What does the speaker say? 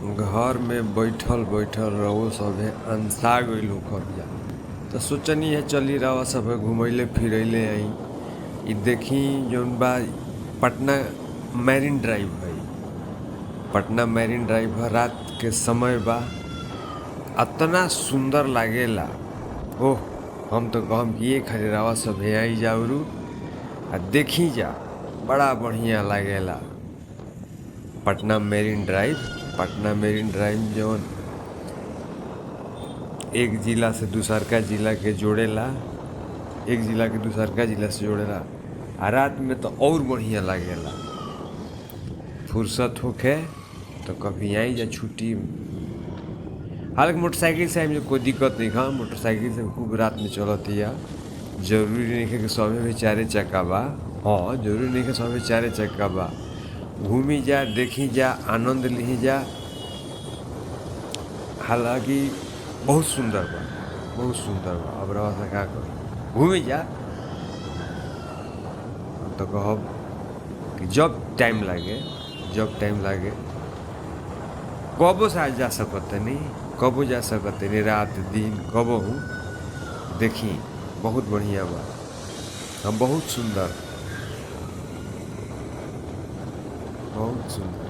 घर में बैठल बैठल रहो सभे अंसा गइल होखबिया। तो सोचनी है चली रहा सभे घुमैले फिरैले आई। इ देखी जौन बा पटना मैरिन ड्राइव है। पटना मैरिन ड्राइव रात के समय बा, अतना सुंदर लागेला। ओह, हम तो कहम कि ये खाली रवा सभे आई जाऊरू आ देखी जा, बड़ा बढ़िया लागेला। पटना मैरिन ड्राइव जौन एक जिला से दूसरका जिला के जोड़ेला, एक जिला के दूसरका जिला से जोड़ेला। आ रात में तो और बढ़िया लागेला। फुर्सत होखे तो कभी आई जा छुट्टी। हालांकि मोटरसाइकिल से आइम कोई दिक्कत नहीं। हाँ, मोटरसाइकिल से खूब रात में चलतिया। जरूरी नहीं है कि सभी भी चारे चक्का बा। हाँ, जरूरी नहीं है सभी चारे चक्का बा। घूमी जा, देखी जा, आनंद ली जा। हालांकि बहुत सुंदर बा, बहुत सुंदर बा। अब रवा से का करी, घूमी जा। तो कहब कि जब टाइम लागे कबो से जा सकते नहीं, कबो जा सकते नहीं, रात दिन कबो हूँ देखी। बहुत बढ़िया बा, हम बहुत सुंदर, बहुत सुंदर।